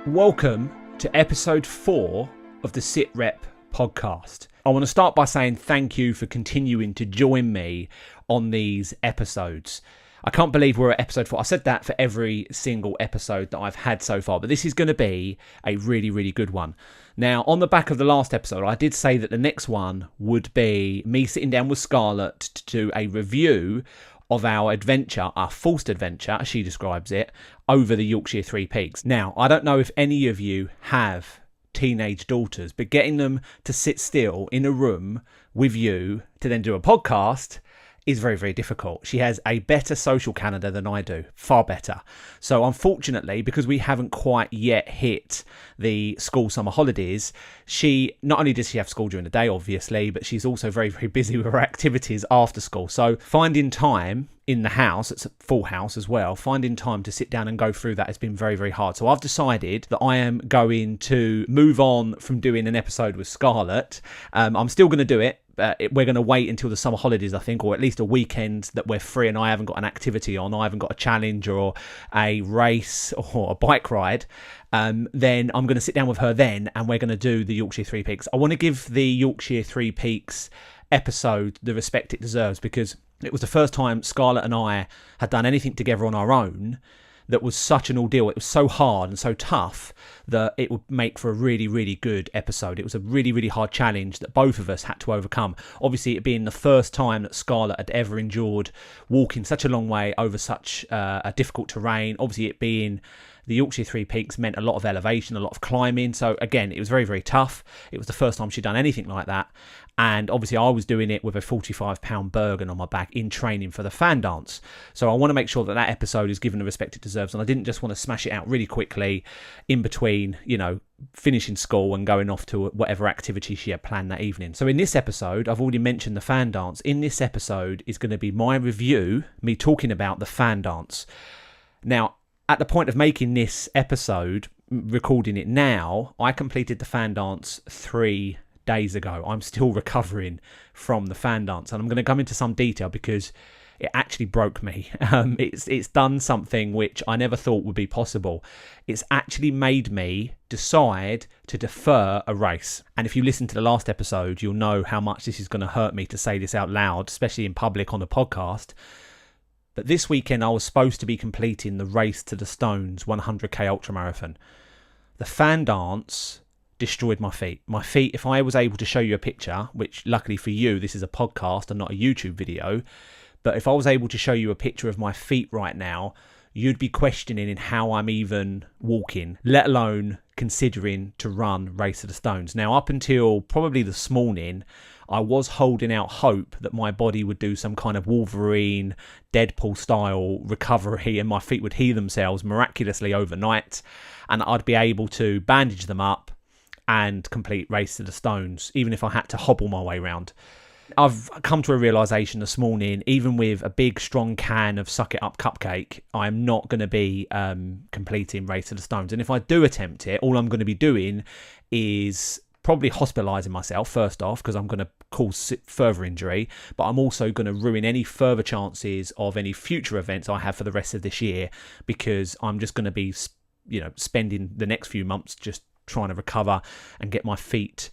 Welcome to episode 4 of the Sit Rep podcast. I want to start by saying thank you for continuing to join me on these episodes. I can't believe we're at episode 4. I said that for every single episode that I've had so far, but this is going to be a really, really good one. Now, on the back of the last episode, I did say that the next one would be me sitting down with Scarlett to do a review of our adventure, our forced adventure, as she describes it, over the Yorkshire Three Peaks. Now, I don't know if any of you have teenage daughters, but getting them to sit still in a room with you to then do a podcast is very, very difficult. She has a better social calendar than I do, far better. So unfortunately, because we haven't quite yet hit the school summer holidays, not only does she have school during the day, obviously, but she's also very, very busy with her activities after school. So finding time in the house, it's a full house as well, finding time to sit down and go through that has been very, very hard. So I've decided that I am going to move on from doing an episode with Scarlett. I'm still going to do it. We're going to wait until the summer holidays, I think, or at least a weekend that we're free and I haven't got an activity on, I haven't got a challenge or a race or a bike ride. Then I'm going to sit down with her then and we're going to do the Yorkshire Three Peaks. I want to give the Yorkshire Three Peaks episode the respect it deserves, because it was the first time Scarlett and I had done anything together on our own that was such an ordeal. It was so hard and so tough that it would make for a really, really good episode. It was a really, really hard challenge that both of us had to overcome. Obviously, it being the first time that Scarlett had ever endured walking such a long way over such a difficult terrain. Obviously, it being the Yorkshire Three Peaks meant a lot of elevation, a lot of climbing. So again, it was very, very tough. It was the first time she'd done anything like that. And obviously I was doing it with a 45-pound bergen on my back in training for the fan dance. So I want to make sure that that episode is given the respect it deserves. And I didn't just want to smash it out really quickly in between, finishing school and going off to whatever activity she had planned that evening. So in this episode, I've already mentioned the fan dance. In this episode is going to be my review, me talking about the fan dance. Now, at the point of making this episode, recording it now, I completed the fan dance 3 days ago. I'm still recovering from the fan dance, and I'm going to come into some detail because it actually broke me. It's done something which I never thought would be possible. It's actually made me decide to defer a race. And if you listen to the last episode, you'll know how much this is going to hurt me to say this out loud, especially in public on a podcast. But this weekend I was supposed to be completing the Race to the Stones 100k ultramarathon. The fan dance destroyed my feet. My feet, if I was able to show you a picture, which luckily for you, this is a podcast and not a YouTube video, but if I was able to show you a picture of my feet right now, you'd be questioning in how I'm even walking, let alone considering to run Race to the Stones. Now, up until probably this morning, I was holding out hope that my body would do some kind of Wolverine, Deadpool style recovery and my feet would heal themselves miraculously overnight and I'd be able to bandage them up and complete Race to the Stones, even if I had to hobble my way around. I've come to a realisation this morning, even with a big strong can of Suck It Up cupcake, I'm not going to be completing Race to the Stones. And if I do attempt it, all I'm going to be doing is probably hospitalising myself first off, because I'm going to cause further injury, but I'm also going to ruin any further chances of any future events I have for the rest of this year, because I'm just going to be, spending the next few months just trying to recover and get my feet,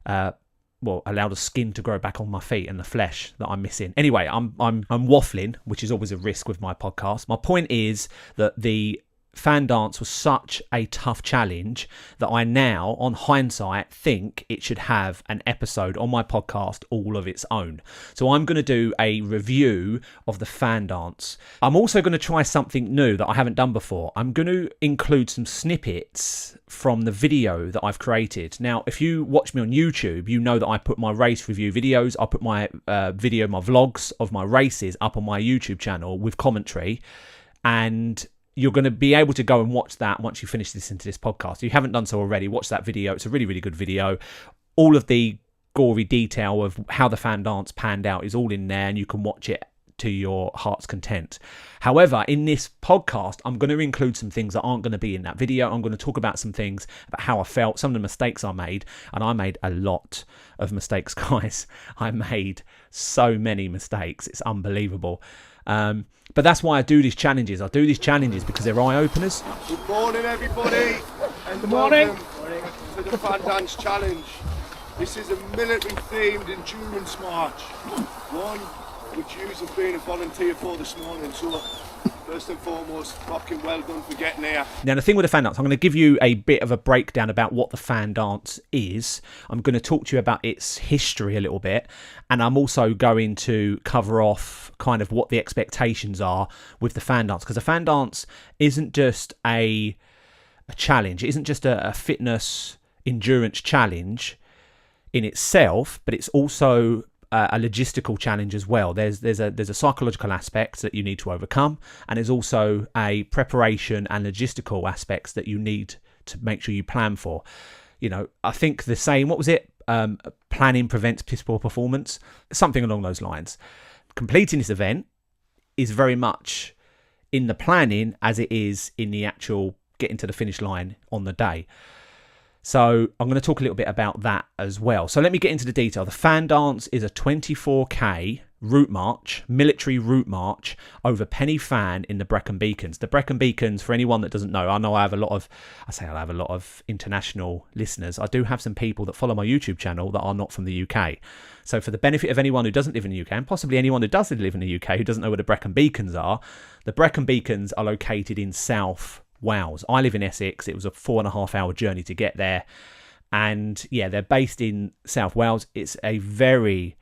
allow the skin to grow back on my feet and the flesh that I'm missing. Anyway, I'm waffling, which is always a risk with my podcast. My point is that the fan dance was such a tough challenge that I now, on hindsight, think it should have an episode on my podcast all of its own. So I'm going to do a review of the fan dance. I'm also going to try something new that I haven't done before. I'm going to include some snippets from the video that I've created. Now, if you watch me on YouTube, you know that I put my race review videos, I put my my vlogs of my races up on my YouTube channel with commentary, and you're going to be able to go and watch that once you finish listening to this podcast. If you haven't done so already, watch that video. It's a really, really good video. All of the gory detail of how the fan dance panned out is all in there, and you can watch it to your heart's content. However, in this podcast, I'm going to include some things that aren't going to be in that video. I'm going to talk about some things about how I felt, some of the mistakes I made, and I made a lot of mistakes, guys. I made so many mistakes. It's unbelievable. But that's why I do these challenges. I do these challenges because they're eye-openers. Good morning, everybody. Good morning. To the Fan Dance Challenge. This is a military-themed endurance march. One which you have been a volunteer for this morning. So first and foremost, fucking well done for getting here. Now, the thing with the fan dance, I'm going to give you a bit of a breakdown about what the fan dance is. I'm going to talk to you about its history a little bit, and I'm also going to cover off kind of what the expectations are with the fan dance, because the fan dance isn't just a challenge. It isn't just a fitness endurance challenge in itself, but it's also a logistical challenge as well. There's a psychological aspect that you need to overcome, and there's also a preparation and logistical aspects that you need to make sure you plan for. You know, I think the saying, what was it? Planning prevents piss poor performance, something along those lines. Completing this event is very much in the planning as it is in the actual getting to the finish line on the day. So I'm going to talk a little bit about that as well. So let me get into the detail. The fan dance is a 24k route march, military route march over Pen y Fan in the Brecon Beacons. The Brecon Beacons, for anyone that doesn't know, I have a lot of international listeners. I do have some people that follow my YouTube channel that are not from the UK. So for the benefit of anyone who doesn't live in the UK, and possibly anyone who does live in the UK who doesn't know where the Brecon Beacons are, the Brecon Beacons are located in South Wales. I live in Essex. It was a 4.5 hour journey to get there. And yeah, they're based in South Wales. It's a very,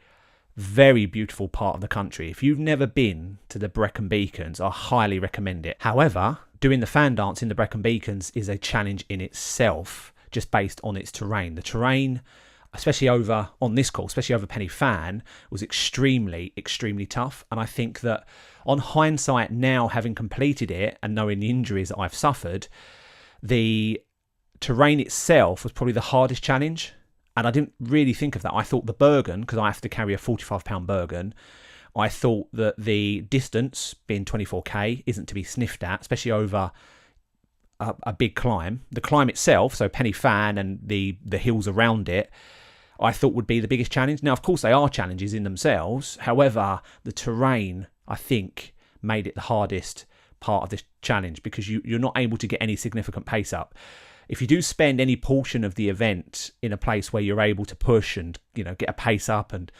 very beautiful part of the country. If you've never been to the Brecon Beacons, I highly recommend it. However, doing the fan dance in the Brecon Beacons is a challenge in itself, just based on its terrain. The terrain, especially over on this course, especially over Pen y Fan, was extremely, extremely tough. And I think that on hindsight now, having completed it and knowing the injuries that I've suffered, the terrain itself was probably the hardest challenge. And I didn't really think of that. I thought the bergen, because I have to carry a 45-pound bergen, I thought that the distance, being 24k, isn't to be sniffed at, especially over a big climb. The climb itself, so Pen y Fan and the hills around it, I thought would be the biggest challenge. Now, of course, they are challenges in themselves. However, the terrain, I think, made it the hardest part of this challenge, because you're not able to get any significant pace up. If you do spend any portion of the event in a place where you're able to push and, you know, get a pace up and,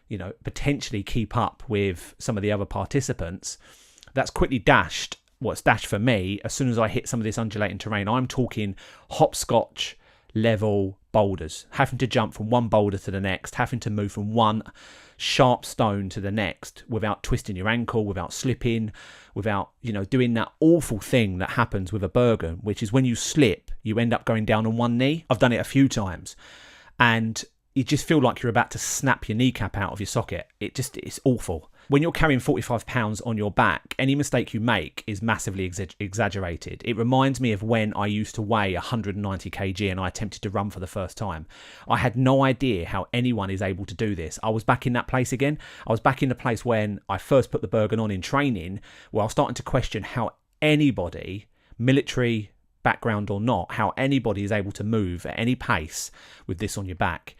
you know, potentially keep up with some of the other participants, that's quickly dashed. Well, it's dashed for me as soon as I hit some of this undulating terrain. I'm talking hopscotch level boulders, having to jump from one boulder to the next, having to move from one sharp stone to the next without twisting your ankle, without slipping, without, you know, doing that awful thing that happens with a bergen, which is when you slip, you end up going down on one knee. I've done it a few times, and you just feel like you're about to snap your kneecap out of your socket. It's awful. When you're carrying 45 pounds on your back, any mistake you make is massively exaggerated. It reminds me of when I used to weigh 190 kg and I attempted to run for the first time. I had no idea how anyone is able to do this. I was back in that place again. I was back in the place when I first put the bergen on in training, where I was starting to question how anybody, military background or not, how anybody is able to move at any pace with this on your back.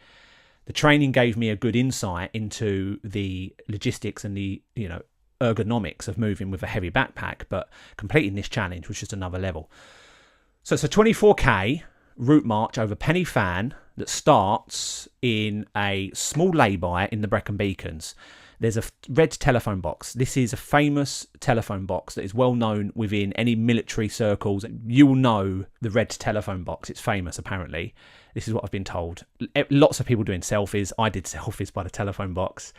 The training gave me a good insight into the logistics and the, you know, ergonomics of moving with a heavy backpack, but completing this challenge was just another level. So it's a 24k route march over Pen y Fan that starts in a small lay-by in the Brecon Beacons. There's a red telephone box. This is a famous telephone box that is well known within any military circles. You will know the red telephone box. It's famous, apparently. This is what I've been told. Lots of people doing selfies. I did selfies by the telephone box.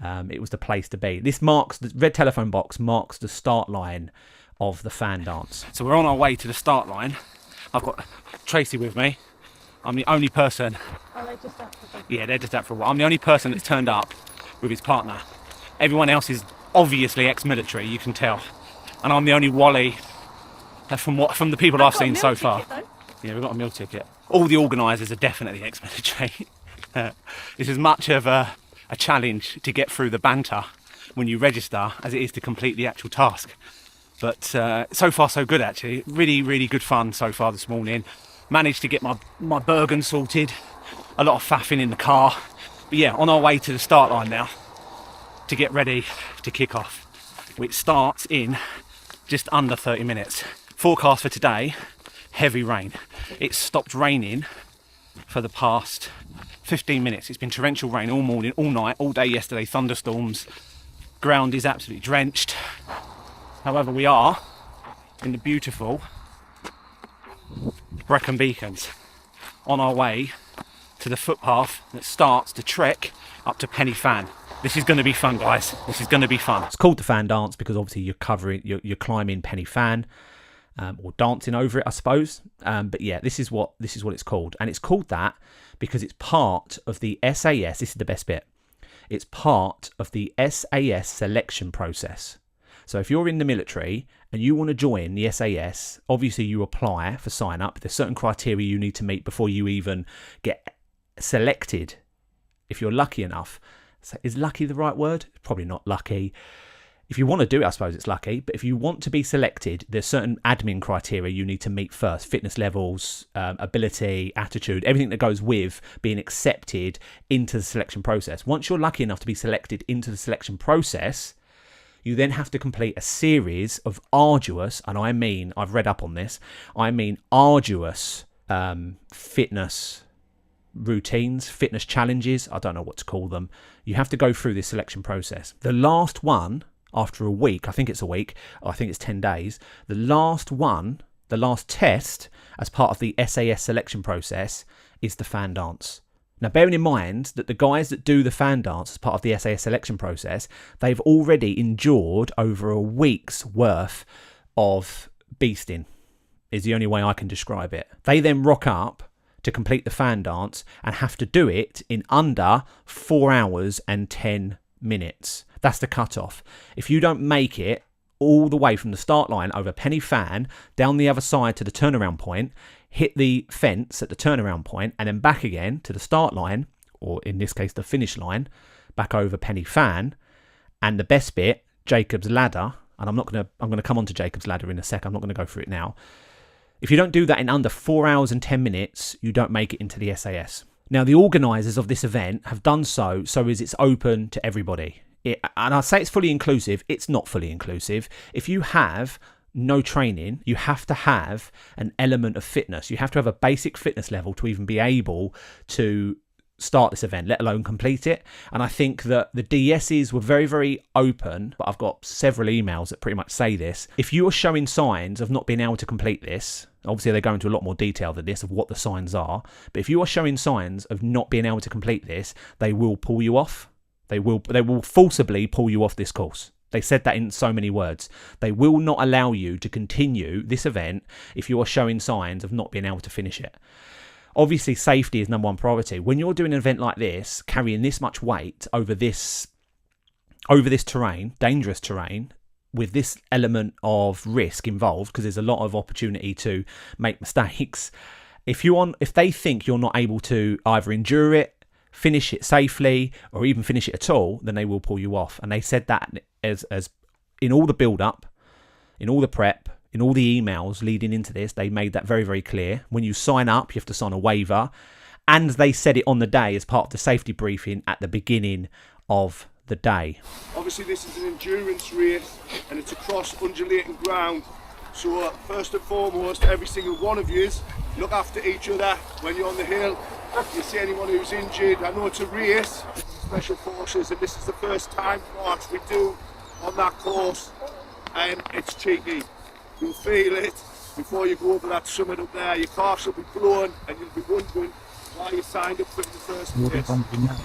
It was the place to be. The red telephone box marks the start line of the fan dance. So we're on our way to the start line. I've got Tracy with me. I'm the only person. Are they just out for a Yeah, they're just out for a while. I'm the only person that's turned up with his partner. Everyone else is obviously ex-military, you can tell. And I'm the only Wally from the people I've seen so far. Yeah, we've got a meal ticket. All the organisers are definitely ex-military. It's as much of a challenge to get through the banter when you register as it is to complete the actual task. But so far so good, actually. Really, really good fun so far this morning. Managed to get my bergen sorted. A lot of faffing in the car. But yeah, on our way to the start line now to get ready to kick off, which starts in just under 30 minutes. Forecast for today, heavy rain. It's stopped raining for the past 15 minutes. It's been torrential rain all morning, all night, all day yesterday, thunderstorms. Ground is absolutely drenched. However, we are in the beautiful Brecon Beacons on our way to the footpath that starts to trek up to Penny Fan. This is going to be fun, guys. This is going to be fun. It's called the Fan Dance because obviously you're climbing Penny Fan, or dancing over it, I suppose. But yeah, this is what it's called, and it's called that because it's part of the SAS. This is the best bit. It's part of the SAS selection process. So if you're in the military and you want to join the SAS, obviously you apply for sign up. There's certain criteria you need to meet before you even get selected. If you're lucky enough. So is lucky the right word? Probably not lucky. If you want to do it, I suppose it's lucky. But if you want to be selected, there's certain admin criteria you need to meet first. Fitness levels, ability, attitude, everything that goes with being accepted into the selection process. Once you're lucky enough to be selected into the selection process, you then have to complete a series of arduous, and I mean, I've read up on this, I mean arduous fitness routines, fitness challenges, I don't know what to call them. You have to go through this selection process. The last one, after a week, I think it's a week, or I think it's 10 days, the last test as part of the SAS selection process is the fan dance. Now, bearing in mind that the guys that do the fan dance as part of the SAS selection process, they've already endured over a week's worth of beasting, is the only way I can describe it. They then rock up to complete the fan dance and have to do it in under 4 hours and 10 minutes. That's the cutoff. If you don't make it all the way from the start line over Penny Fan, down the other side to the turnaround point, hit the fence at the turnaround point, and then back again to the start line, or in this case the finish line, back over Penny Fan, and the best bit, Jacob's Ladder, and I'm going to come on to Jacob's Ladder in a sec, I'm not going to go through it now. If you don't do that in under 4 hours and 10 minutes, you don't make it into the SAS. Now, the organisers of this event have done so as it's open to everybody. And I say it's fully inclusive, it's not fully inclusive. If you have no training, you have to have an element of fitness. You have to have a basic fitness level to even be able to start this event, let alone complete it. And I think that the DSs were very, very open, but I've got several emails that pretty much say this. If you are showing signs of not being able to complete this, obviously they go into a lot more detail than this of what the signs are, but if you are showing signs of not being able to complete this, they will pull you off. They will forcibly pull you off this course. They said that in so many words. They will not allow you to continue this event if you are showing signs of not being able to finish it. Obviously, safety is number one priority. When you're doing an event like this, carrying this much weight over this terrain, dangerous terrain, with this element of risk involved, because there's a lot of opportunity to make mistakes. If they think you're not able to either endure it, finish it safely, or even finish it at all, then they will pull you off. And they said that as in all the build-up, in all the prep, in all the emails leading into this, they made that very, very clear. When you sign up, you have to sign a waiver. And they said it on the day as part of the safety briefing at the beginning of the day. Obviously, this is an endurance race, and it's across undulating ground. So first and foremost, every single one of you look after each other when you're on the hill. If you see anyone who's injured, I know it's a race, Special Forces, and this is the first time march we do on that course, and it's cheeky. You'll feel it before you go over that summit up there. Your car will be blowing, and you'll be wondering why you signed up for it in the first place.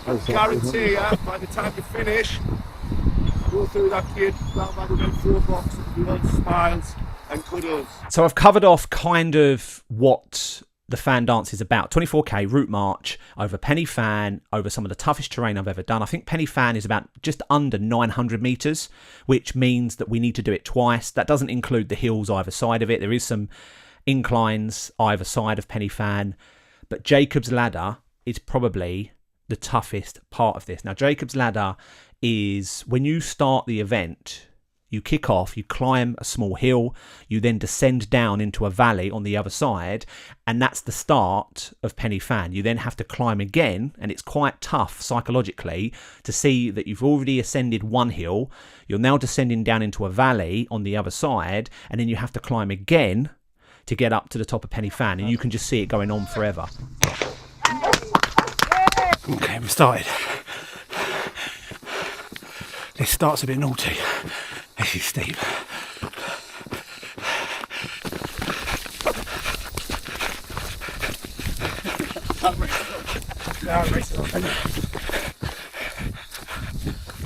I guarantee you, by the time you finish, go through that gate, round by the red box, and everyone smiles and cuddles. So I've covered off kind of what the fan dance is about. 24k route march over Penny Fan, over some of the toughest terrain I've ever done. I think Penny Fan is about just under 900 metres, which means that we need to do it twice. That doesn't include the hills either side of it. There is some inclines either side of Penny Fan, but Jacob's Ladder is probably the toughest part of this. Now, Jacob's Ladder is when you start the event, you kick off, you climb a small hill, you then descend down into a valley on the other side, and that's the start of Penny Fan. You then have to climb again, and it's quite tough psychologically to see that you've already ascended one hill, you're now descending down into a valley on the other side, and then you have to climb again to get up to the top of Penny Fan, and you can just see it going on forever. Okay, we've started. This starts a bit naughty. This is steep.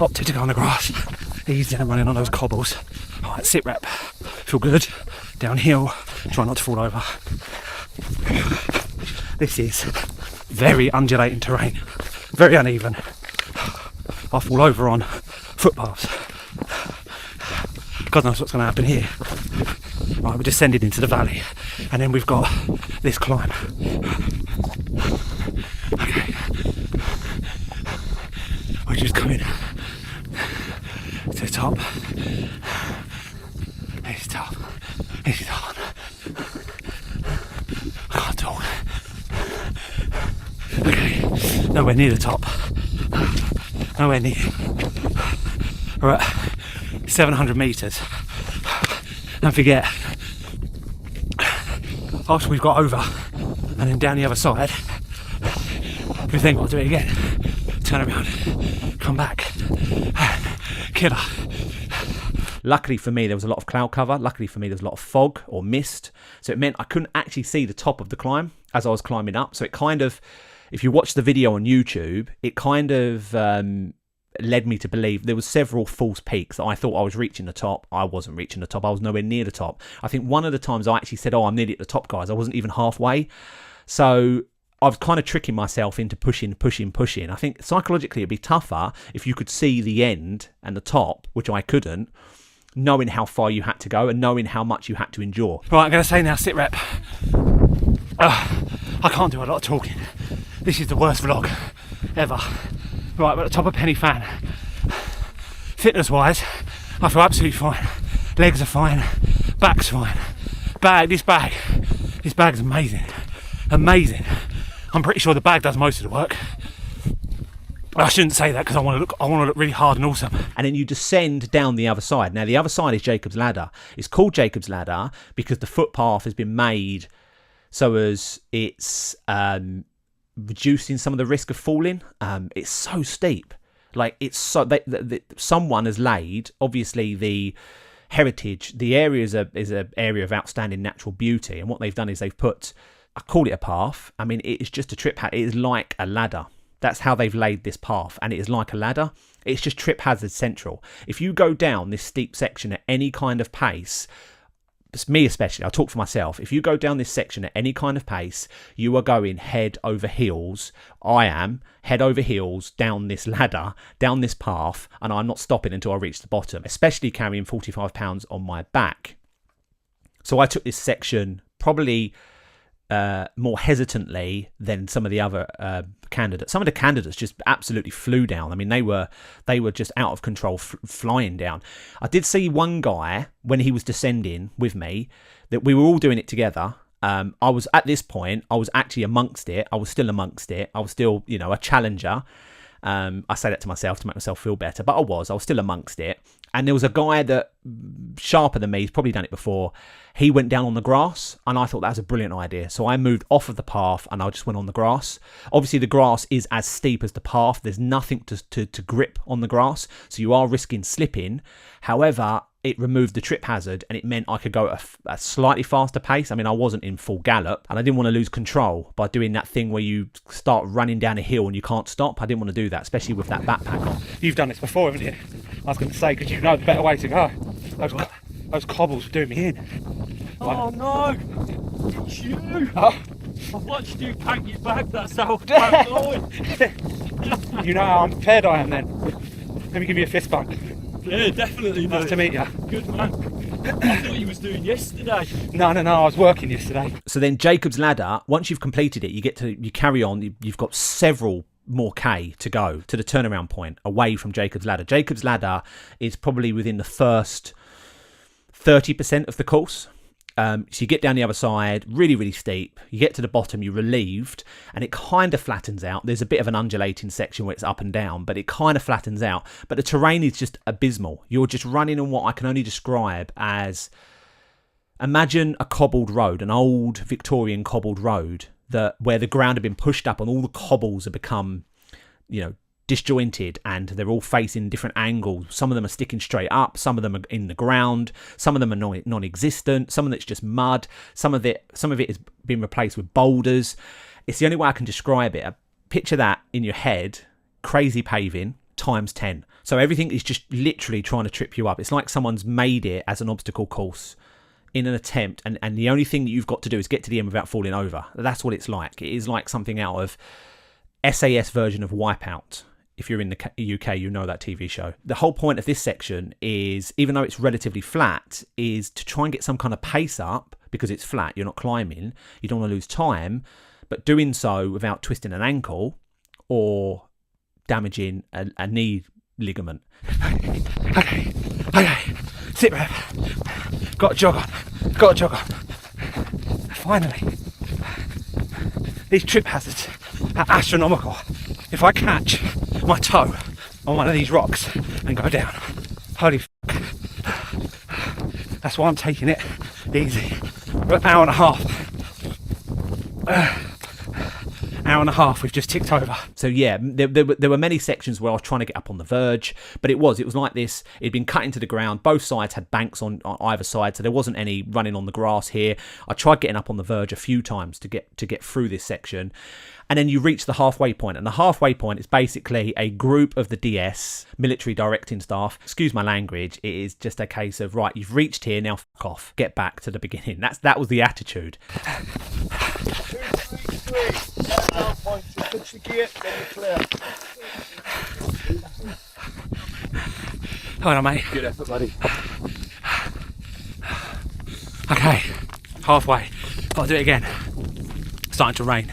Opted to go on the grass. Easy and running on those cobbles. Alright, sit rep. Feel good. Downhill. Try not to fall over. This is very undulating terrain. Very uneven. I fall over on footpaths. God knows what's going to happen here. Right, we're descending into the valley, and then we've got this climb. Okay. We're just coming to the top. It's tough. This is hard. I can't talk. Okay, nowhere near the top. Nowhere near. We're at 700 metres. Don't forget, after we've got over and then down the other side, we've then got to do it again. Turn around, come back. Killer. Luckily for me, there was a lot of cloud cover. Luckily for me, there was a lot of fog or mist. So it meant I couldn't actually see the top of the climb as I was climbing up. So it kind of, if you watch the video on YouTube, it kind of led me to believe there was several false peaks that I thought I was reaching the top. I wasn't reaching the top. I was nowhere near the top. I think one of the times I actually said, oh, I'm nearly at the top, guys. I wasn't even halfway. So I was kind of tricking myself into pushing. I think psychologically it'd be tougher if you could see the end and the top, which I couldn't, knowing how far you had to go and knowing how much you had to endure. Right, I'm going to say now, sit rep. I can't do a lot of talking. This is the worst vlog ever. Right, we're at the top of Penny Fan. Fitness wise, I feel absolutely fine. Legs are fine, back's fine. This bag's amazing. Amazing. I'm pretty sure the bag does most of the work. I shouldn't say that because I want to look really hard and awesome. And then you descend down the other side. Now the other side is Jacob's Ladder. It's called Jacob's Ladder because the footpath has been made so as it's reducing some of the risk of falling. It's so steep. Like it's so someone has laid, obviously the heritage, the area is an area of outstanding natural beauty, and what they've done is they've put, I call it a path. I mean, it is just a trip hazard. It is like a ladder. That's how they've laid this path, and it is like a ladder. It's just trip hazard central. If you go down this steep section at any kind of pace, me especially, I'll talk for myself. If you go down this section at any kind of pace, you are going head over heels. I am head over heels down this ladder, down this path, and I'm not stopping until I reach the bottom, especially carrying 45 pounds on my back. So I took this section probably more hesitantly than some of the other candidates. Some of the candidates just absolutely flew down. I mean, they were just out of control, flying down. I did see one guy when he was descending with me that we were all doing it together. I was at this point, I was actually amongst it. I was still amongst it. I was still, a challenger. I say that to myself to make myself feel better, but I was still amongst it. And there was a guy that, sharper than me, he's probably done it before. He went down on the grass, and I thought that was a brilliant idea. So I moved off of the path, and I just went on the grass. Obviously, the grass is as steep as the path. There's nothing to grip on the grass, so you are risking slipping. However, it removed the trip hazard, and it meant I could go at a slightly faster pace. I mean, I wasn't in full gallop, and I didn't want to lose control by doing that thing where you start running down a hill and you can't stop. I didn't want to do that, especially with that backpack on. You've done this before, haven't you? I was going to say, because you know the better way to go. Those cobbles were doing me in. Oh no! It's you! Oh. I've watched you pack your bag, that's how I'm going. You know how unprepared I am then. Let me give you a fist bump. Yeah, definitely. Nice to meet you. Good man. I thought you was doing yesterday. No, I was working yesterday. So then Jacob's Ladder, once you've completed it, you carry on. You've got several more K to go to the turnaround point away from Jacob's Ladder. Jacob's Ladder is probably within the first 30% of the course. So you get down the other side, really, really steep. You get to the bottom, you're relieved, and it kind of flattens out. There's a bit of an undulating section where it's up and down, but it kind of flattens out. But the terrain is just abysmal. You're just running on what I can only describe as Imagine a cobbled road, an old Victorian cobbled road, where the ground had been pushed up and all the cobbles have become, disjointed, and they're all facing different angles. Some of them are sticking straight up, some of them are in the ground, some of them are non-existent, some of it's just mud, some of it has been replaced with boulders. It's the only way I can describe it. Picture that in your head, crazy paving times 10. So everything is just literally trying to trip you up. It's like someone's made it as an obstacle course in an attempt, and the only thing that you've got to do is get to the end without falling over. That's what it's like. It is like something out of SAS version of Wipeout. If you're in the UK, you know that TV show. The whole point of this section is, even though it's relatively flat, is to try and get some kind of pace up, because it's flat, you're not climbing, you don't want to lose time, but doing so without twisting an ankle or damaging a knee ligament. Okay. Sit rep. Got a jog on. Finally. These trip hazards are astronomical. If I catch my toe on one of these rocks and go down, holy fuck. That's why I'm taking it easy. For an hour and a half we've just ticked over. So yeah, there were many sections where I was trying to get up on the verge, but it was like this. It'd been cut into the ground. Both sides had banks on either side, so there wasn't any running on the grass here. I tried getting up on the verge a few times to get through this section. And then you reach the halfway point, and the halfway point is basically a group of the DS, military directing staff. Excuse my language, it is just a case of, right, you've reached here, now fuck off, get back to the beginning. That was the attitude. 2, 3, 3. Now point to touch the gate, then you're clear. Hold on, mate. Good effort, buddy. Okay, halfway. Got to do it again. Starting to rain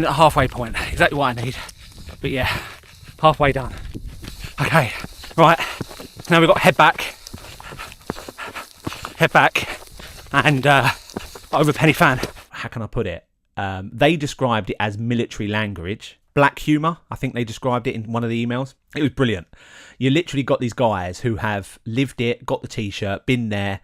at the halfway point. Exactly what I need. But yeah, halfway done. Okay, right. Now we've got head back, and over Penny Fan. How can I put it? They described it as military language. Black humour, I think they described it in one of the emails. It was brilliant. You literally got these guys who have lived it, got the t-shirt, been there,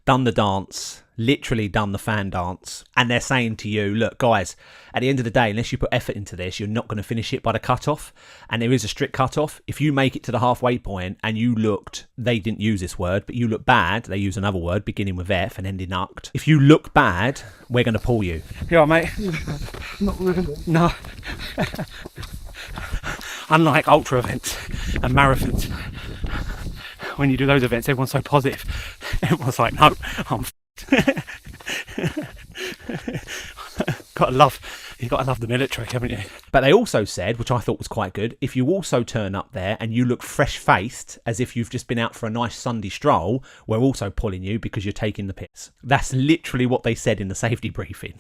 done the dance, literally done the fan dance, and they're saying to you, look guys, at the end of the day, unless you put effort into this, you're not going to finish it by the cut-off, and there is a strict cut-off. If you make it to the halfway point and you looked, they didn't use this word, but you look bad, they use another word beginning with F and ending ucked. If you look bad, we're going to pull you. You all right, mate? Not really. No. Unlike ultra events and marathons, when you do those events, everyone's so positive. Everyone's like, no, I'm you gotta love the military, haven't you? But they also said, which I thought was quite good, if you also turn up there and you look fresh-faced, as if you've just been out for a nice Sunday stroll, we're also pulling you because you're taking the piss. That's literally what they said in the safety briefing.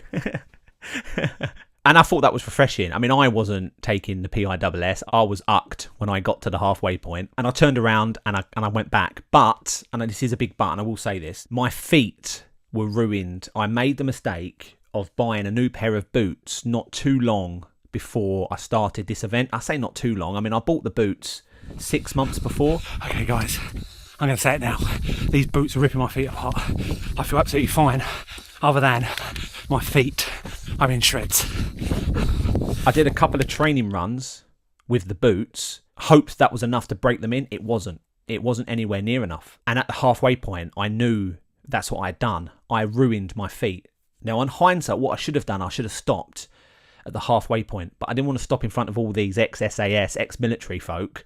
And I thought that was refreshing. I mean, I wasn't taking the PISS. I was ucked when I got to the halfway point. And I turned around and I went back. But, and this is a big but, and I will say this, my feet were ruined. I made the mistake of buying a new pair of boots not too long before I started this event. I say not too long. I mean, I bought the boots 6 months before. Okay, guys, I'm going to say it now. These boots are ripping my feet apart. I feel absolutely fine, other than my feet are in shreds. I did a couple of training runs with the boots, hoped that was enough to break them in. It wasn't. It wasn't anywhere near enough. And at the halfway point, I knew that's what I'd done. I ruined my feet. Now, on hindsight, what I should have done, I should have stopped at the halfway point. But I didn't want to stop in front of all these ex-SAS, ex-military folk.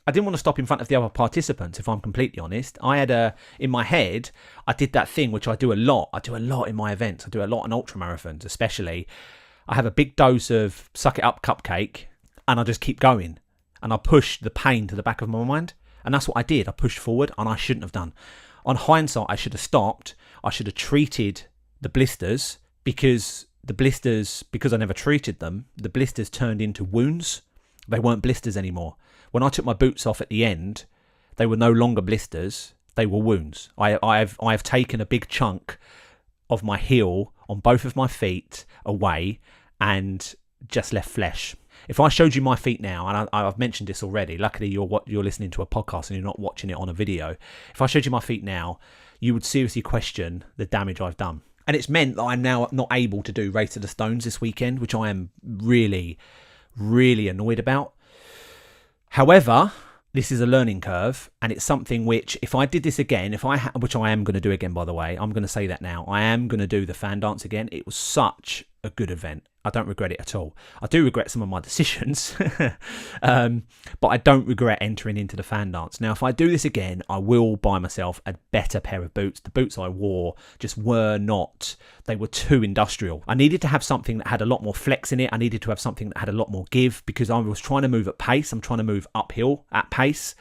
I didn't want to stop in front of the other participants, if I'm completely honest. I had in my head, I did that thing which I do a lot. I do a lot in my events. I do a lot in ultramarathons, especially. I have a big dose of suck it up cupcake, and I just keep going. And I push the pain to the back of my mind. And that's what I did. I pushed forward, and I shouldn't have done. On hindsight, I should have stopped. I should have treated the blisters, because I never treated them, the blisters turned into wounds. They weren't blisters anymore. When I took my boots off at the end, they were no longer blisters, they were wounds. I've taken a big chunk of my heel on both of my feet away and just left flesh. If I showed you my feet now, and I've mentioned this already, luckily you're listening to a podcast and you're not watching it on a video. If I showed you my feet now, you would seriously question the damage I've done. And it's meant that I'm now not able to do Race to the Stones this weekend, which I am really, really annoyed about. However, this is a learning curve, and it's something which, if I did this again, which I am going to do again, by the way, I'm going to say that now, I am going to do the fan dance again. It was such a good event. I don't regret it at all. I do regret some of my decisions, but I don't regret entering into the fan dance. Now, if I do this again, I will buy myself a better pair of boots. The boots I wore just were not, they were too industrial. I needed to have something that had a lot more flex in it. I needed to have something that had a lot more give, because I was trying to move at pace. I'm trying to move uphill at pace.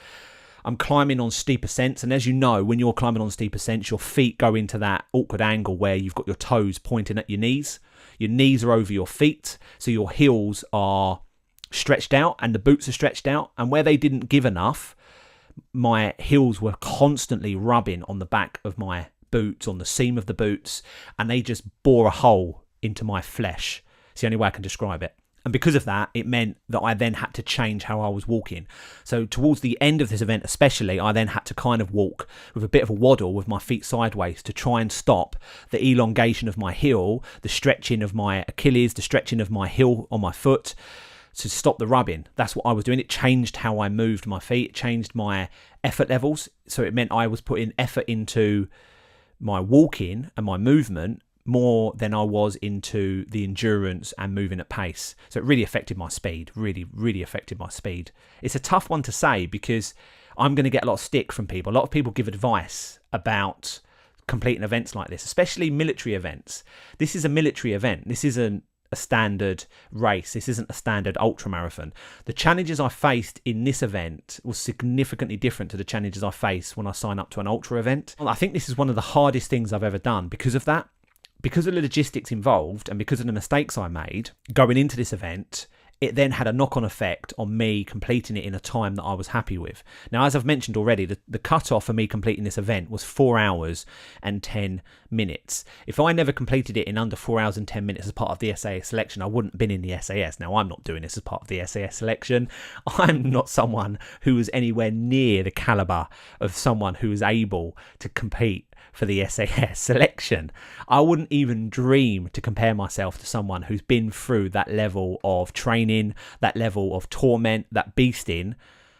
I'm climbing on steep ascents, and as you know, when you're climbing on steep ascents, your feet go into that awkward angle where you've got your toes pointing at your knees. Your knees are over your feet, so your heels are stretched out and the boots are stretched out. And where they didn't give enough, my heels were constantly rubbing on the back of my boots, on the seam of the boots, and they just bore a hole into my flesh. It's the only way I can describe it. And because of that, it meant that I then had to change how I was walking. So towards the end of this event especially, I then had to kind of walk with a bit of a waddle with my feet sideways to try and stop the elongation of my heel, the stretching of my Achilles, the stretching of my heel on my foot, to stop the rubbing. That's what I was doing. It changed how I moved my feet. It changed my effort levels. So it meant I was putting effort into my walking and my movement more than I was into the endurance and moving at pace. So it really affected my speed, really affected my speed. It's a tough one to say because I'm going to get a lot of stick from people. A lot of people give advice about completing events like this, especially military events. This is a military event. This isn't a standard race. This isn't a standard ultra marathon. The challenges I faced in this event was significantly different to the challenges I face when I sign up to an ultra event. I think this is one of the hardest things I've ever done because of that. Because of the logistics involved and because of the mistakes I made going into this event, it then had a knock-on effect on me completing it in a time that I was happy with. Now, as I've mentioned already, the cut-off for me completing this event was 4 hours and 10 minutes. If I never completed it in under 4 hours and 10 minutes as part of the SAS selection, I wouldn't have been in the SAS. Now, I'm not doing this as part of the SAS selection. I'm not someone who is anywhere near the caliber of someone who is able to compete for the SAS selection. I wouldn't even dream to compare myself to someone who's been through that level of training, that level of torment, that beasting,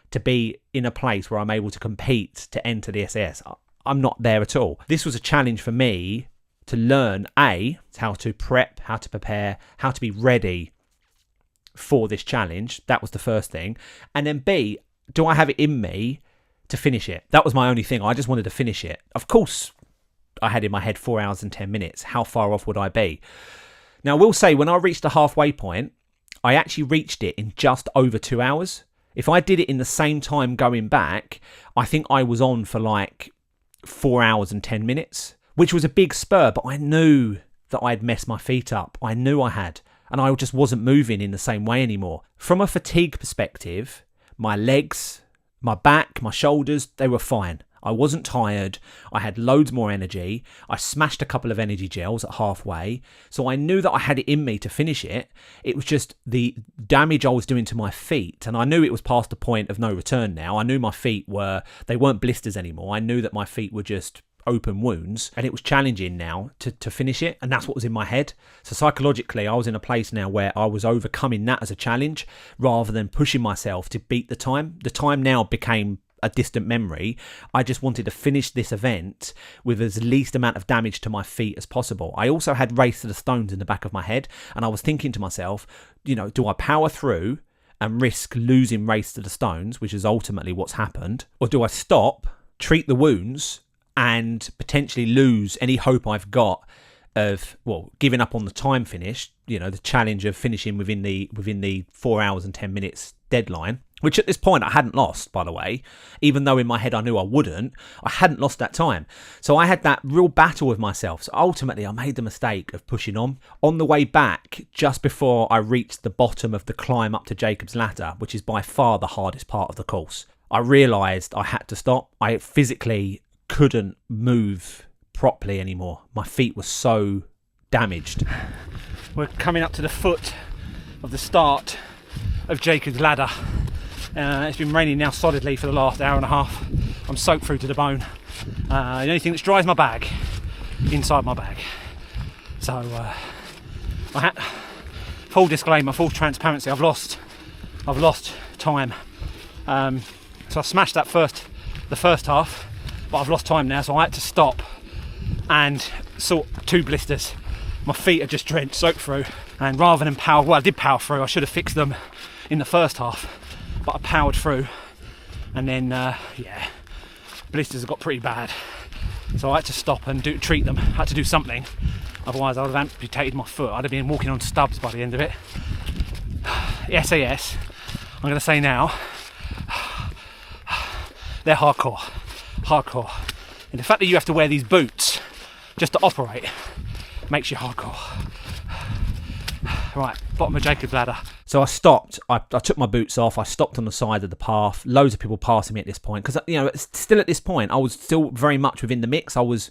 to be in a place where I'm able to compete to enter the SAS. I'm not there at all. This was a challenge for me to learn, A, how to prep, how to prepare, how to be ready for this challenge. That was the first thing. And then B, do I have it in me to finish it? That was my only thing. I just wanted to finish it. Of course, I had in my head 4 hours and 10 minutes. How far off would I be? Now, I will say, when I reached the halfway point, I actually reached it in just over 2 hours. If I did it in the same time going back, I think I was on for like 4 hours and 10 minutes, which was a big spur, but I knew that I'd messed my feet up. I knew I had, and I just wasn't moving in the same way anymore. From a fatigue perspective, my legs, my back, my shoulders, they were fine. I wasn't tired. I had loads more energy. I smashed a couple of energy gels at halfway. So I knew that I had it in me to finish it. It was just the damage I was doing to my feet. And I knew it was past the point of no return now. I knew my feet they weren't blisters anymore. I knew that my feet were just open wounds, and it was challenging now to finish it, and that's what was in my head. So psychologically, I was in a place now where I was overcoming that as a challenge rather than pushing myself to beat the time. The time now became a distant memory. I just wanted to finish this event with as least amount of damage to my feet as possible. I also had Race to the Stones in the back of my head, and I was thinking to myself, do I power through and risk losing Race to the Stones, which is ultimately what's happened, or do I stop, treat the wounds, and potentially lose any hope I've got of, giving up on the time finish, the challenge of finishing within the 4 hours and 10 minutes deadline, which at this point I hadn't lost, by the way. Even though in my head I knew I wouldn't, I hadn't lost that time. So I had that real battle with myself. So ultimately I made the mistake of pushing on. On the way back, just before I reached the bottom of the climb up to Jacob's Ladder, which is by far the hardest part of the course, I realised I had to stop. I physically couldn't move properly anymore. My feet were so damaged. We're coming up to the foot of the start of Jacob's Ladder. It's been raining now solidly for the last hour and a half. I'm soaked through to the bone. The only thing that's dry is my bag, inside my bag. So I had, full disclaimer, full transparency, I've lost time. So I smashed the first half, but I've lost time now, so I had to stop and sort 2 blisters. My feet are just drenched, soaked through, and rather than I did power through. I should have fixed them in the first half, but I powered through, and then blisters have got pretty bad, so I had to stop and treat them. I had to do something, otherwise I would have amputated my foot. I'd have been walking on stubs by the end of it. The SAS, I'm going to say now, they're hardcore, and the fact that you have to wear these boots just to operate makes you hardcore. Right, bottom of Jacob's Ladder. So I stopped, I took my boots off, I stopped on the side of the path, loads of people passing me at this point, because, still at this point, I was still very much within the mix. I was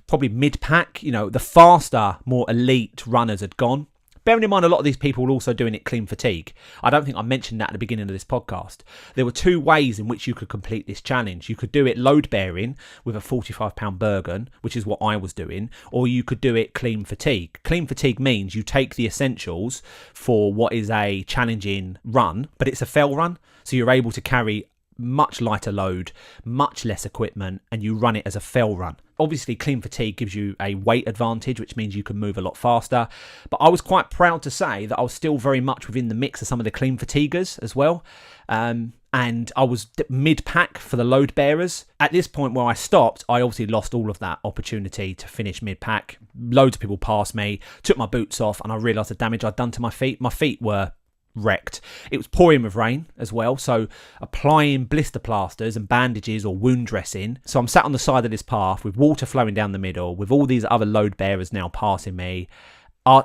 probably mid-pack, the faster, more elite runners had gone. Bearing in mind, a lot of these people were also doing it clean fatigue. I don't think I mentioned that at the beginning of this podcast. There were 2 ways in which you could complete this challenge. You could do it load bearing with a 45-pound bergen, which is what I was doing, or you could do it clean fatigue. Clean fatigue means you take the essentials for what is a challenging run, but it's a fell run, so you're able to carry much lighter load, much less equipment, and you run it as a fell run. Obviously, clean fatigue gives you a weight advantage, which means you can move a lot faster. But I was quite proud to say that I was still very much within the mix of some of the clean fatiguers as well. And I was mid-pack for the load bearers. At this point where I stopped, I obviously lost all of that opportunity to finish mid-pack. Loads of people passed me, took my boots off, and I realised the damage I'd done to my feet. My feet were wrecked. It was pouring with rain as well, so applying blister plasters and bandages or wound dressing. So I'm sat on the side of this path with water flowing down the middle, with all these other load bearers now passing me,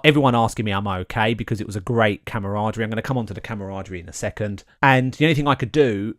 everyone asking me am I okay, because it was a great camaraderie. I'm going to come on to the camaraderie in a second. And the only thing I could do,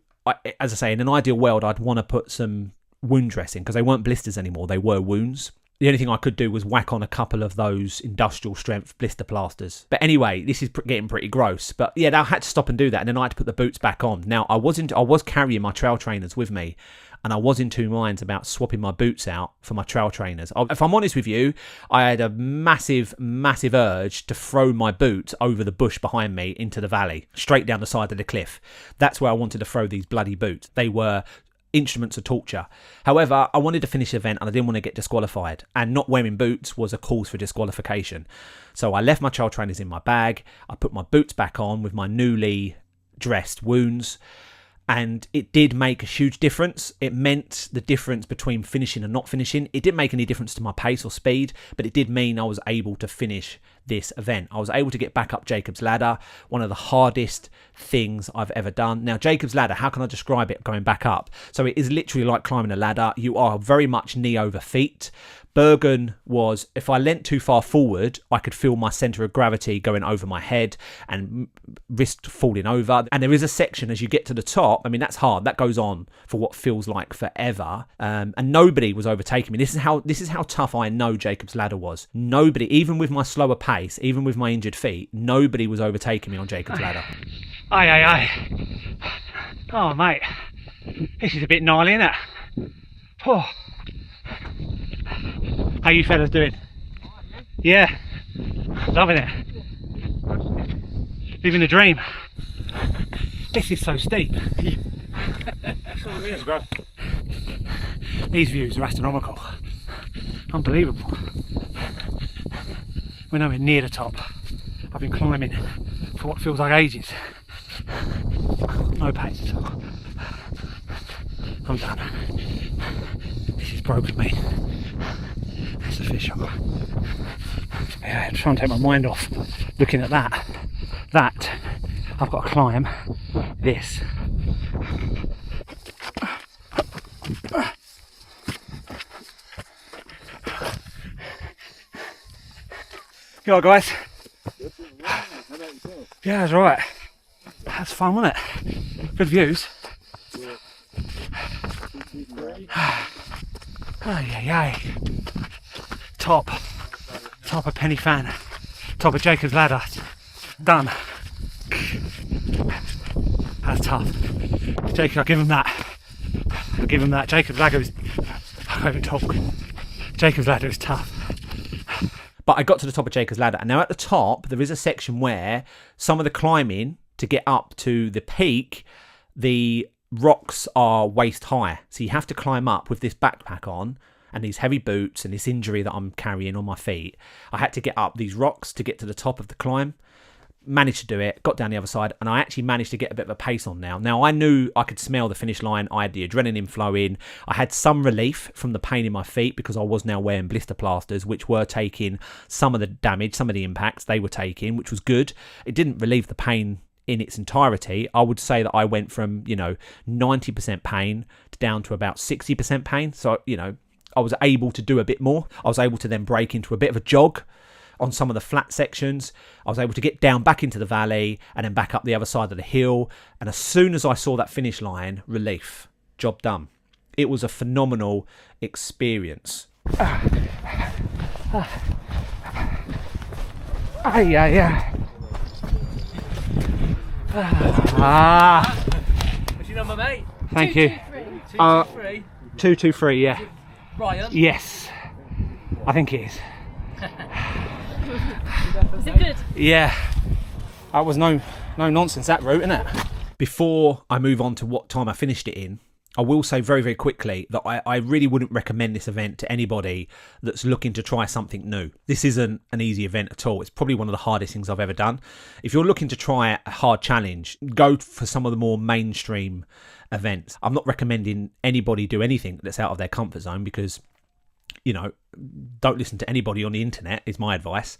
as I say, in an ideal world, I'd want to put some wound dressing, because they weren't blisters anymore, they were wounds. The only thing I could do was whack on a couple of those industrial strength blister plasters. But anyway, this is getting pretty gross. But yeah, I had to stop and do that, and then I had to put the boots back on. Now, I was carrying my trail trainers with me, and I was in 2 minds about swapping my boots out for my trail trainers. If I'm honest with you, I had a massive urge to throw my boots over the bush behind me into the valley, straight down the side of the cliff. That's where I wanted to throw these bloody boots. They were instruments of torture. However, I wanted to finish the event and I didn't want to get disqualified, and not wearing boots was a cause for disqualification. So I left my trail trainers in my bag, I put my boots back on with my newly dressed wounds, and it did make a huge difference. It meant the difference between finishing and not finishing. It didn't make any difference to my pace or speed, but it did mean I was able to finish this event. I was able to get back up Jacob's Ladder, one of the hardest things I've ever done. Now, Jacob's Ladder, how can I describe it going back up? So it is literally like climbing a ladder. You are very much knee over feet. Bergen was, if I leant too far forward, I could feel my centre of gravity going over my head and risk falling over. And there is a section as you get to the top. I mean, that's hard. That goes on for what feels like forever. And nobody was overtaking me. This is how tough I know Jacob's Ladder was. Nobody, even with my slower pace, even with my injured feet, nobody was overtaking me on Jacob's Ladder. Aye. Oh, mate. This is a bit gnarly, isn't it? Oh. How you fellas doing? Yeah, loving it. Living the dream. This is so steep. These views are astronomical. Unbelievable. We're nowhere near the top. I've been climbing for what feels like ages. No pace at all. I'm done. This has broken me. It's official. Yeah, I'm trying to take my mind off looking at that. I've got to climb this. You alright, guys? Yeah, that's right. That's fun, wasn't it? Good views. Ay. Top of Penny Fan, top of Jacob's Ladder, done. tough. Jacob, I'll give him that. Jacob's ladder is... I can't even talk. Jacob's ladder is tough. But I got to the top of Jacob's ladder, and now at the top there is a section where some of the climbing to get up to the peak, the rocks are waist high, so you have to climb up with this backpack on and these heavy boots and this injury that I'm carrying on my feet. I had to get up these rocks to get to the top of the climb. Managed to do it, got down the other side, and I actually managed to get a bit of a pace on now. Now, I knew I could smell the finish line. I had the adrenaline flowing. I had some relief from the pain in my feet because I was now wearing blister plasters, which were taking some of the damage, some of the impacts they were taking, which was good. It didn't relieve the pain in its entirety. I would say that I went from, 90% pain down to about 60% pain. So, I was able to do a bit more. I was able to then break into a bit of a jog on some of the flat sections. I was able to get down back into the valley and then back up the other side of the hill. And as soon as I saw that finish line, relief, job done. It was a phenomenal experience. What's your number, mate? Thank you. 223. 223, yeah. Ryan? Yes. I think it is. Is it good? Yeah. That was no nonsense, that route, isn't it? Before I move on to what time I finished it in, I will say very, very quickly that I really wouldn't recommend this event to anybody that's looking to try something new. This isn't an easy event at all. It's probably one of the hardest things I've ever done. If you're looking to try a hard challenge, go for some of the more mainstream events. I'm not recommending anybody do anything that's out of their comfort zone because, don't listen to anybody on the internet is my advice.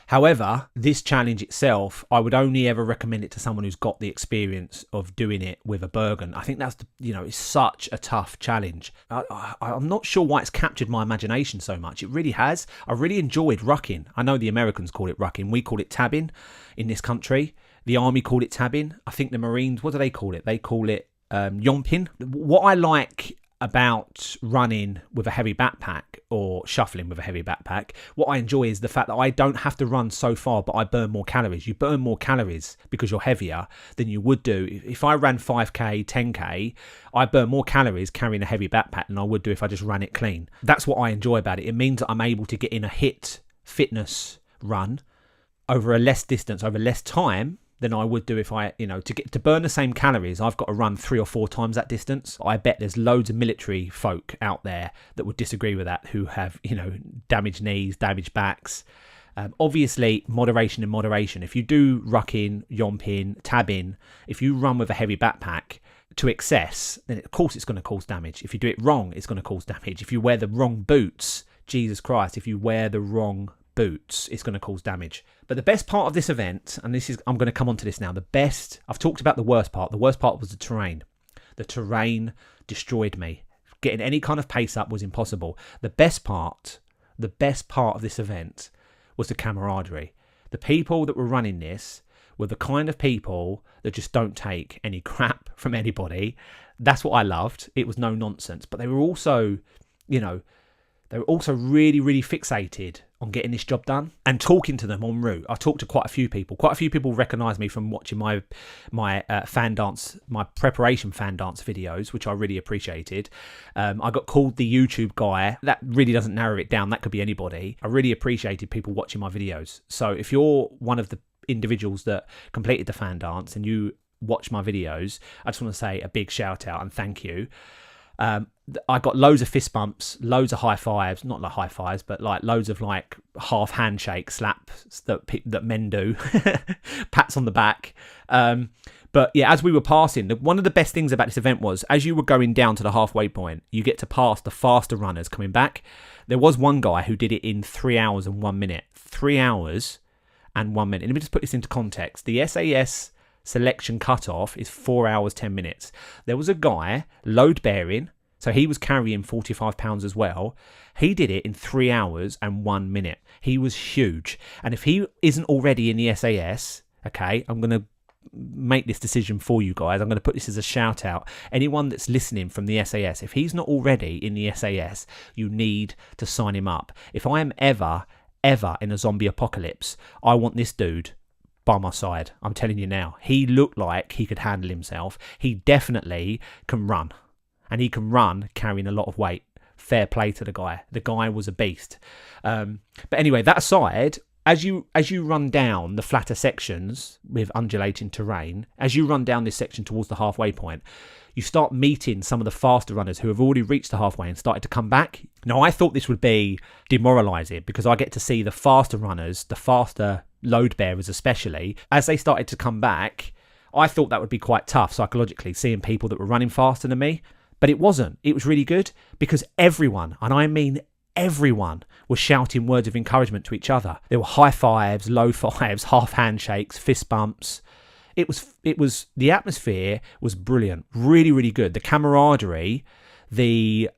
However, this challenge itself, I would only ever recommend it to someone who's got the experience of doing it with a bergen. I think that's, it's such a tough challenge. I'm not sure why it's captured my imagination so much. It really has. I really enjoyed rucking. I know the Americans call it rucking. We call it tabbing in this country. The Army called it tabbing. I think the Marines, what do they call it? They call it yomping. What I like about running with a heavy backpack or shuffling with a heavy backpack, what I enjoy is the fact that I don't have to run so far, but I burn more calories. You burn more calories because you're heavier than you would do. If I ran 5k, 10k, I burn more calories carrying a heavy backpack than I would do if I just ran it clean. That's what I enjoy about it. It means that I'm able to get in a HIIT fitness run over a less distance, over less time than I would do if I, to burn the same calories, I've got to run 3 or 4 times that distance. I bet there's loads of military folk out there that would disagree with that, who have, damaged knees, damaged backs. Obviously, moderation in moderation. If you do rucking, yomping, tabbing, if you run with a heavy backpack to excess, then of course it's going to cause damage. If you do it wrong, it's going to cause damage. If you wear the wrong boots, Jesus Christ, if you wear the wrong boots, it's going to cause damage. But the best part of this event, and I'm going to come on to this now, I've talked about the worst part. The worst part was the terrain. The terrain destroyed me. Getting any kind of pace up was impossible. The best part of this event was the camaraderie. The people that were running this were the kind of people that just don't take any crap from anybody. That's what I loved. It was no nonsense. But they were also, really, really fixated on getting this job done and talking to them en route. I talked to quite a few people. Quite a few people recognised me from watching my preparation fan dance videos, which I really appreciated. I got called the YouTube guy. That really doesn't narrow it down. That could be anybody. I really appreciated people watching my videos. So if you're one of the individuals that completed the fan dance and you watch my videos, I just want to say a big shout out and thank you. I got loads of fist bumps, loads of high fives, not like high fives, but like loads of like half handshake slaps that men do, pats on the back. But yeah, as we were passing, one of the best things about this event was as you were going down to the halfway point, you get to pass the faster runners coming back. There was one guy who did it in 3 hours and 1 minute. 3 hours and 1 minute. Let me just put this into context. The SAS selection cutoff is 4 hours 10 minutes. There was a guy load bearing, so he was carrying 45 pounds as well. He did it in 3 hours and 1 minute. He was huge. And if he isn't already in the SAS, okay, I'm going to make this decision for you guys. I'm going to put this as a shout out. Anyone that's listening from the SAS, if he's not already in the SAS, you need to sign him up. If I am ever in a zombie apocalypse, I want this dude by my side. I'm telling you now. He looked like he could handle himself. He definitely can run. And he can run carrying a lot of weight. Fair play to the guy. The guy was a beast. But anyway, that aside, as you run down the flatter sections with undulating terrain, as you run down this section towards the halfway point, you start meeting some of the faster runners who have already reached the halfway and started to come back. Now, I thought this would be demoralising because I get to see the faster runners, the faster load bearers especially, as they started to come back. I thought that would be quite tough psychologically, seeing people that were running faster than me. But it wasn't. It was really good because everyone, and I mean everyone, was shouting words of encouragement to each other. There were high fives, low fives, half handshakes, fist bumps. It was the atmosphere was brilliant, really, really good. The camaraderie, the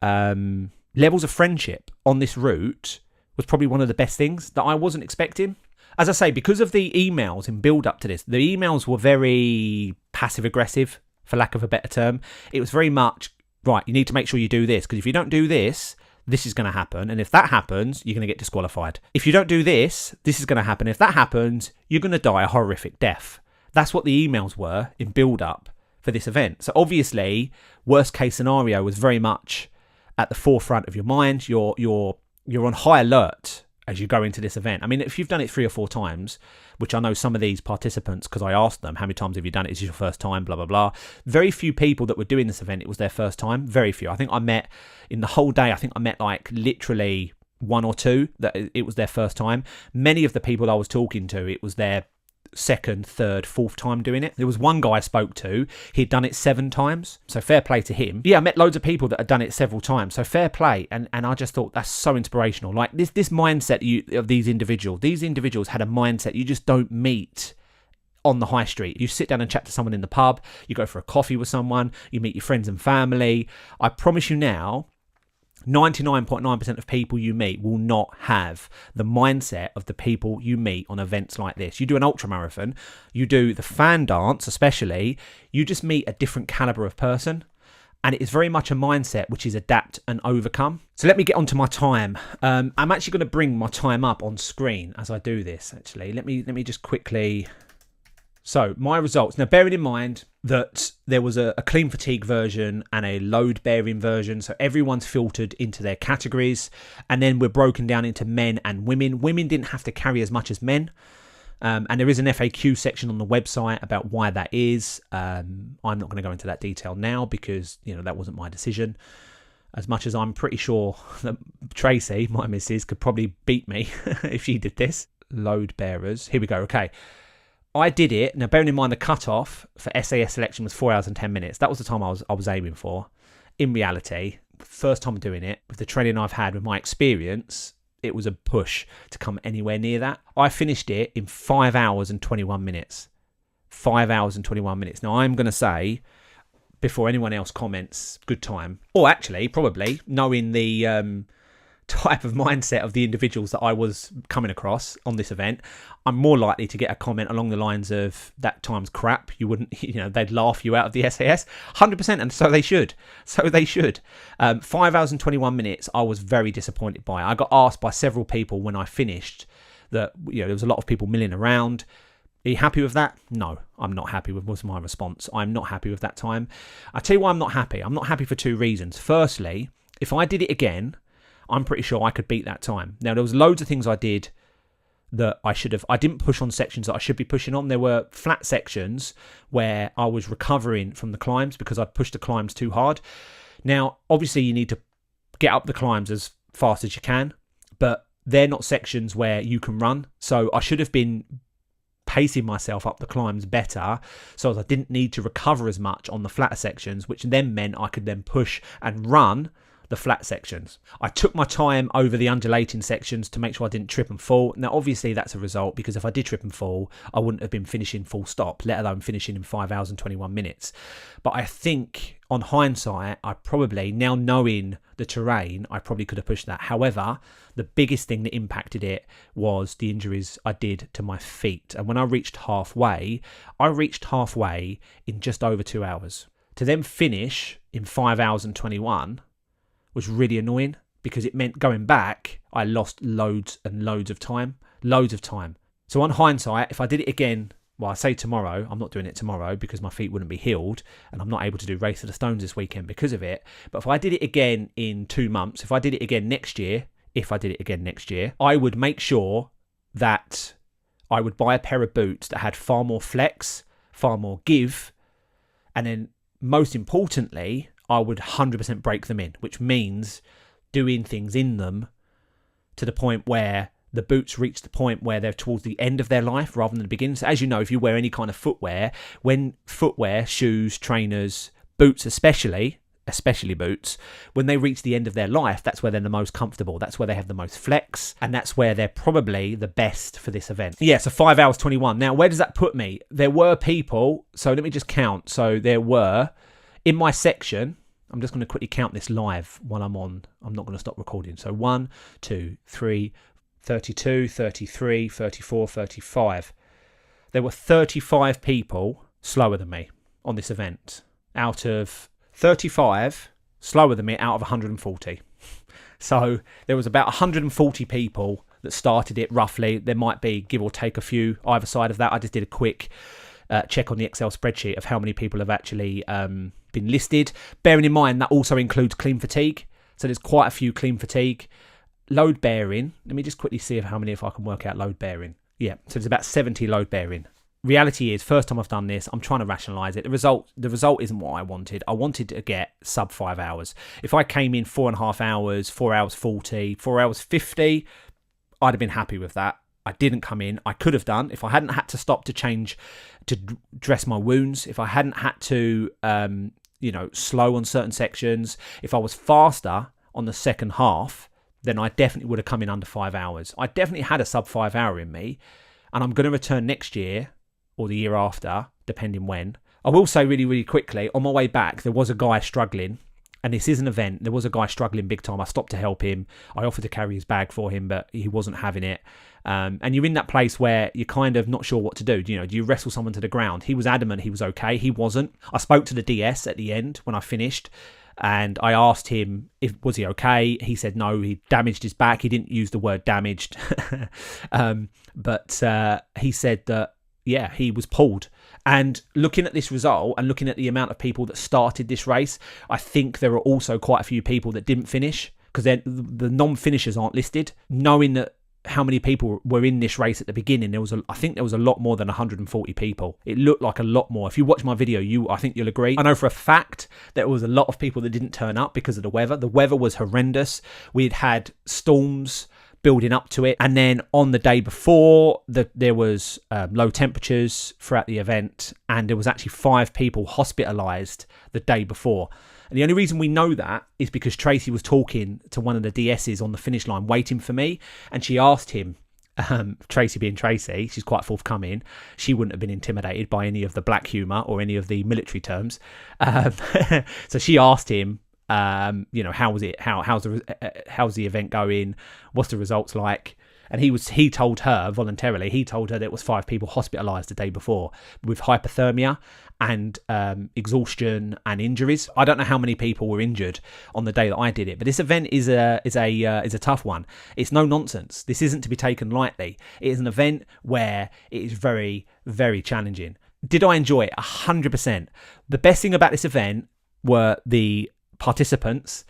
levels of friendship on this route was probably one of the best things that I wasn't expecting. As I say, because of the emails in build up to this, the emails were very passive aggressive, for lack of a better term. It was very much, right, you need to make sure you do this, because if you don't do this, this is going to happen. And if that happens, you're going to get disqualified. If you don't do this, this is going to happen. If that happens, you're going to die a horrific death. That's what the emails were in build-up for this event. So obviously, worst case scenario was very much at the forefront of your mind. You're on high alert as you go into this event. I mean, if you've done it 3 or 4 times, which I know some of these participants, because I asked them, how many times have you done it? Is this your first time? Blah, blah, blah. Very few people that were doing this event, it was their first time. Very few. I think I met, in the whole day, like literally 1 or 2 that it was their first time. Many of the people I was talking to, it was their second, third, fourth time doing it. There was one guy I spoke to, he'd done it 7 times, so fair play to him. Yeah, I met loads of people that had done it several times, so fair play. And I just thought that's so inspirational. Like this mindset of these individuals had a mindset you just don't meet on the high street. You sit down and chat to someone in the pub, you go for a coffee with someone, you meet your friends and family. I promise you now, 99.9% of people you meet will not have the mindset of the people you meet on events like this. You do an ultra marathon, you do the fan dance especially, you just meet a different caliber of person, and it is very much a mindset which is adapt and overcome. So let me get onto my time. I'm actually going to bring my time up on screen as I do this. Actually, let me just quickly. So my results. Now, bearing in mind that there was a clean fatigue version and a load bearing version, so everyone's filtered into their categories, and then we're broken down into men and women. Women didn't have to carry as much as men, and there is an FAQ section on the website about why that is. I'm not going to go into that detail now because that wasn't my decision. As much as I'm pretty sure that Tracy, my missus, could probably beat me if she did this. Load bearers. Here we go. Okay. I did it. Now, bearing in mind the cut-off for SAS selection was 4 hours and 10 minutes. That was the time I was aiming for. In reality, first time doing it, with the training I've had, with my experience, it was a push to come anywhere near that. I finished it in 5 hours and 21 minutes. 5 hours and 21 minutes. Now, I'm going to say, before anyone else comments, good time. Or actually, probably, knowing the type of mindset of the individuals that I was coming across on this event, I'm more likely to get a comment along the lines of that time's crap. You wouldn't, they'd laugh you out of the SAS 100%. And so they should. 5 hours and 21 minutes. I was very disappointed by. I got asked by several people when I finished that, there was a lot of people milling around. Are you happy with that? No, I'm not happy with, was my response. I'm not happy with that time. I'll tell you why I'm not happy. I'm not happy for 2 reasons. Firstly, if I did it again, I'm pretty sure I could beat that time. Now, there was loads of things I did that I should have. I didn't push on sections that I should be pushing on. There were flat sections where I was recovering from the climbs because I pushed the climbs too hard. Now, obviously, you need to get up the climbs as fast as you can, but they're not sections where you can run. So I should have been pacing myself up the climbs better so that I didn't need to recover as much on the flatter sections, which then meant I could then push and run the flat sections. I took my time over the undulating sections to make sure I didn't trip and fall. Now, obviously, that's a result because if I did trip and fall, I wouldn't have been finishing full stop, let alone finishing in 5 hours and 21 minutes. But I think on hindsight, I probably, now knowing the terrain, I probably could have pushed that. However, the biggest thing that impacted it was the injuries I did to my feet. And when I reached halfway in just over 2 hours. To then finish in 5 hours and 21 was really annoying because it meant going back, I lost loads and loads of time. So on hindsight, if I did it again, well, I say tomorrow, I'm not doing it tomorrow because my feet wouldn't be healed and I'm not able to do Race to the Stones this weekend because of it. But if I did it again in 2 months, if I did it again next year, I would make sure that I would buy a pair of boots that had far more flex, far more give, and then most importantly, I would 100% break them in, which means doing things in them to the point where the boots reach the point where they're towards the end of their life rather than the beginning. So as you know, if you wear any kind of footwear, when footwear, shoes, trainers, boots especially boots, when they reach the end of their life, that's where they're the most comfortable. That's where they have the most flex, and that's where they're probably the best for this event. Yeah, so 5 hours 21. Now, where does that put me? There were people, so let me just count. So there were, in my section, I'm just going to quickly count this live while I'm on. I'm not going to stop recording. So 1, 2, 3, 32, 33, 34, 35. There were 35 people slower than me on this event. Out of 35 slower than me out of 140. So there was about 140 people that started it roughly. There might be, give or take, a few either side of that. I just did a quick check on the Excel spreadsheet of how many people have actually been listed. Bearing in mind that also includes clean fatigue. So there's quite a few clean fatigue. Load bearing, let me just quickly see how many, if I can work out load bearing. Yeah, so there's about 70 load bearing. Reality is, first time I've done this, I'm trying to rationalise it. The result isn't what I wanted. I wanted to get sub 5 hours. If I came in 4.5 hours, 4 hours 40, 4 hours 50, I'd have been happy with that. I didn't come in. I could have done if I hadn't had to stop to change, to dress my wounds. If I hadn't had to, slow on certain sections. If I was faster on the second half, then I definitely would have come in under 5 hours. I definitely had a sub 5 hour in me, and I'm going to return next year or the year after, depending when. I will say really, really quickly, on my way back, there was a guy struggling, and this is an event. There was a guy struggling big time. I stopped to help him. I offered to carry his bag for him, but he wasn't having it. And you're in that place where you're kind of not sure what to do. Do you wrestle someone to the ground? He was adamant he was okay. He wasn't. I spoke to the DS at the end when I finished, and I asked him was he okay. He said no, he damaged his back. He didn't use the word damaged, but he said that yeah, he was pulled. And looking at this result and looking at the amount of people that started this race, I think there are also quite a few people that didn't finish because the non-finishers aren't listed. Knowing that how many people were in this race at the beginning, I think there was a lot more than 140 people. It looked like a lot more. If you watch my video, I think you'll agree. I know for a fact there was a lot of people that didn't turn up because of the weather. The weather was horrendous. We'd had storms building up to it, and then on the day before there was low temperatures throughout the event, and there was actually 5 people hospitalized the day before. And the only reason we know that is because Tracy was talking to one of the DSs on the finish line waiting for me, and she asked him, Tracy being Tracy, she's quite forthcoming, she wouldn't have been intimidated by any of the black humour or any of the military terms, so she asked him, how was it? How's the event going? What's the results like? And he told her voluntarily. He told her there was 5 people hospitalised the day before with hypothermia and exhaustion and injuries. I don't know how many people were injured on the day that I did it, but this event is a tough one. It's no nonsense. This isn't to be taken lightly. It is an event where it is very, very challenging. Did I enjoy it? 100%. The best thing about this event were the participants,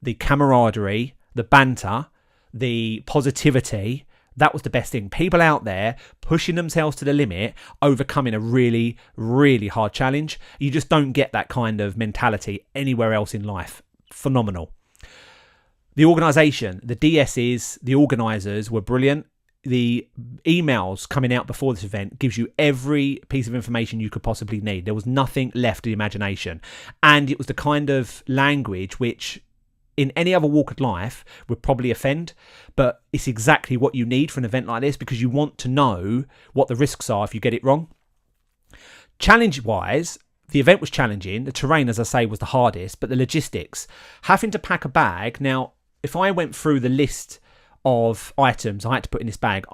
the camaraderie, the banter, the positivity. That was the best thing. People out there pushing themselves to the limit, overcoming a really, really hard challenge. You just don't get that kind of mentality anywhere else in life. Phenomenal. The organisation, the DSs, the organisers were brilliant. The emails coming out before this event gives you every piece of information you could possibly need. There was nothing left to the imagination. And it was the kind of language which in any other walk of life would probably offend, but it's exactly what you need for an event like this because you want to know what the risks are if you get it wrong. Challenge-wise, the event was challenging. The terrain, as I say, was the hardest, but the logistics, having to pack a bag. Now, if I went through the list of items I had to put in this bag,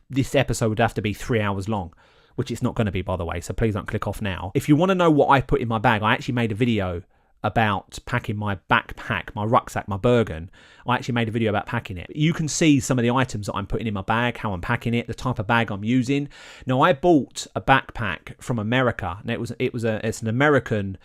this episode would have to be 3 hours long, which it's not going to be, by the way, so please don't click off now. If you want to know what I put in my bag, I actually made a video about packing my backpack, my rucksack, my bergen. I actually made a video about packing it. You can see some of the items that I'm putting in my bag, how I'm packing it, the type of bag I'm using. Now, I bought a backpack from America, and it's an American.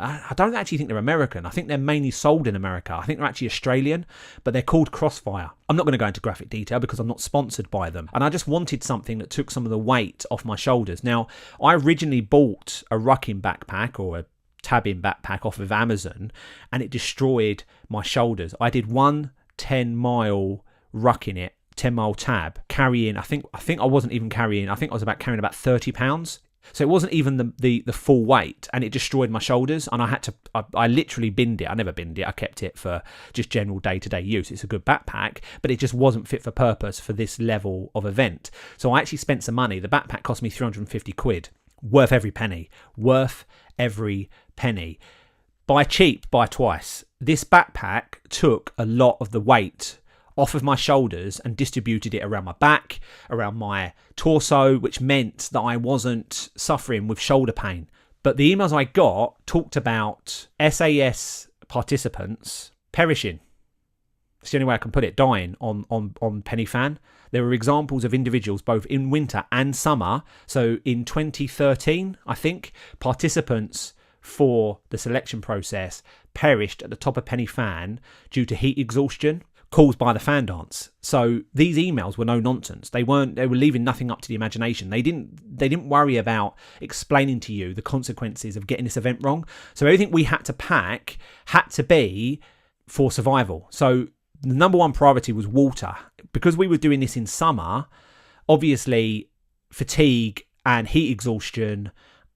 I don't actually think they're American. I think they're mainly sold in America. I think they're actually Australian, but they're called Crossfire. I'm not going to go into graphic detail because I'm not sponsored by them. And I just wanted something that took some of the weight off my shoulders. Now, I originally bought a rucking backpack or a tabbing backpack off of Amazon, and it destroyed my shoulders. I did one 10-mile ruck in it, 10-mile tab, carrying, I think I wasn't even carrying, I think I was carrying about 30 pounds. So it wasn't even the full weight, and it destroyed my shoulders, and I literally binned it. I never binned it. I kept it for just general day-to-day use. It's a good backpack, but it just wasn't fit for purpose for this level of event. So I actually spent some money. The backpack cost me 350 quid. Worth every penny. Worth every penny. Buy cheap, buy twice. This backpack took a lot of the weight off of my shoulders and distributed it around my back, around my torso, which meant that I wasn't suffering with shoulder pain. But the emails I got talked about SAS participants perishing. It's the only way I can put it, dying on Penny Fan. There were examples of individuals both in winter and summer. So in 2013, I think, participants for the selection process perished at the top of Penny Fan due to heat exhaustion caused by the fan dance. So these emails were no nonsense. They were leaving nothing up to the imagination. They didn't worry about explaining to you the consequences of getting this event wrong. So everything we had to pack had to be for survival. So the number one priority was water. Because we were doing this in summer, obviously fatigue and heat exhaustion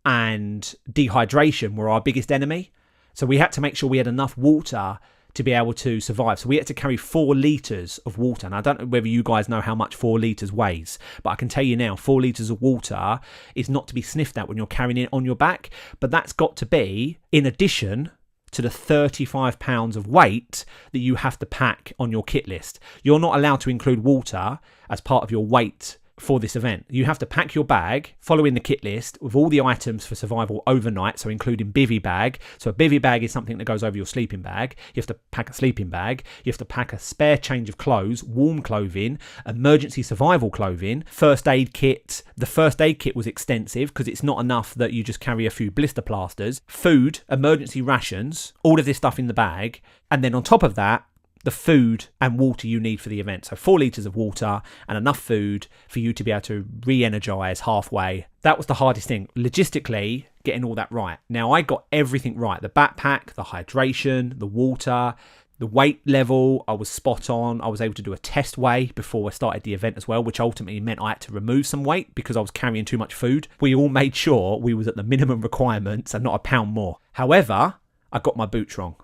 and dehydration were our biggest enemy. So we had to make sure we had enough water to be able to survive. So we had to carry 4 litres of water. And I don't know whether you guys know how much 4 litres weighs, but I can tell you now, 4 litres of water is not to be sniffed at when you're carrying it on your back. But that's got to be in addition to the 35 pounds of weight that you have to pack on your kit list. You're not allowed to include water as part of your weight for this event. You have to pack your bag following the kit list with all the items for survival overnight, so including bivvy bag. So a bivvy bag is something that goes over your sleeping bag. You have to pack a sleeping bag. You have to pack a spare change of clothes, warm clothing, emergency survival clothing, first aid kit. The first aid kit was extensive because it's not enough that you just carry a few blister plasters, food, emergency rations, all of this stuff in the bag. And then on top of that, the food and water you need for the event. So 4 litres of water and enough food for you to be able to re-energise halfway. That was the hardest thing. Logistically, getting all that right. Now, I got everything right. The backpack, the hydration, the water, the weight level, I was spot on. I was able to do a test weigh before I started the event as well, which ultimately meant I had to remove some weight because I was carrying too much food. We all made sure we was at the minimum requirements and not a pound more. However, I got my boots wrong.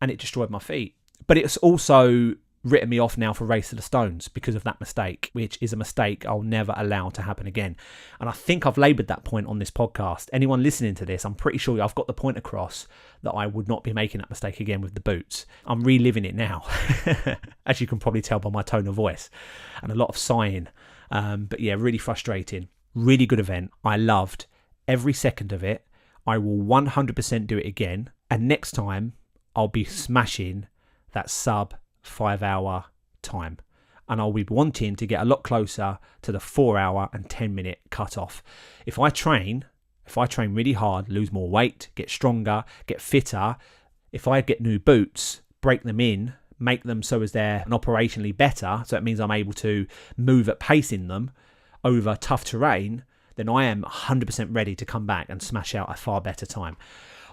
And it destroyed my feet. But it's also written me off now for Race to the Stones because of that mistake, which is a mistake I'll never allow to happen again. And I think I've laboured that point on this podcast. Anyone listening to this, I'm pretty sure I've got the point across that I would not be making that mistake again with the boots. I'm reliving it now, as you can probably tell by my tone of voice, and a lot of sighing. But yeah, really frustrating. Really good event. I loved every second of it. I will 100% do it again. And next time, I'll be smashing that sub 5 hour time, and I'll be wanting to get a lot closer to the 4 hour and 10 minute cutoff. If I train really hard, lose more weight, get stronger, get fitter, if I get new boots, break them in, make them so as they're operationally better, so it means I'm able to move at pace in them over tough terrain, then I am 100% ready to come back and smash out a far better time.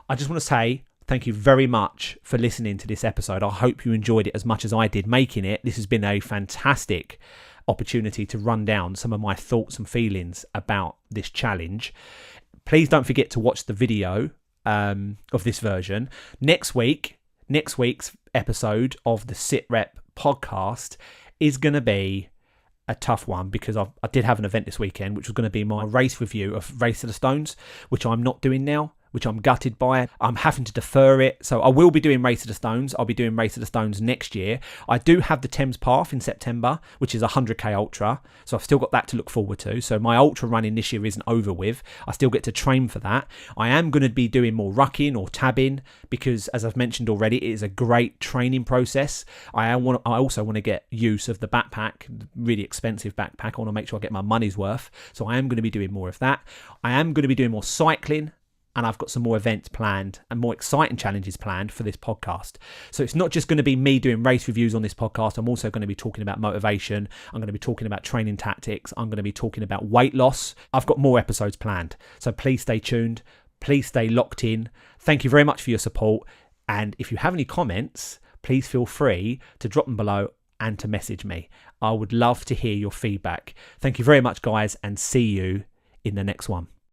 I just want to say thank you very much for listening to this episode. I hope you enjoyed it as much as I did making it. This has been a fantastic opportunity to run down some of my thoughts and feelings about this challenge. Please don't forget to watch the video of this version. Next week's episode of the Sit Rep podcast is going to be a tough one because I did have an event this weekend, which was going to be my race review of Race to the Stones, which I'm not doing now. which I'm gutted by. I'm having to defer it. So I will be doing Race of the Stones. I'll be doing Race of the Stones next year. I do have the Thames Path in September, which is a 100k ultra. So I've still got that to look forward to. So my ultra running this year isn't over with. I still get to train for that. I am going to be doing more rucking or tabbing because, as I've mentioned already, it is a great training process. I also want to get use of the backpack, really expensive backpack. I want to make sure I get my money's worth. So I am going to be doing more of that. I am going to be doing more cycling, and I've got some more events planned and more exciting challenges planned for this podcast. So it's not just going to be me doing race reviews on this podcast. I'm also going to be talking about motivation. I'm going to be talking about training tactics. I'm going to be talking about weight loss. I've got more episodes planned. So please stay tuned. Please stay locked in. Thank you very much for your support. And if you have any comments, please feel free to drop them below and to message me. I would love to hear your feedback. Thank you very much, guys, and see you in the next one.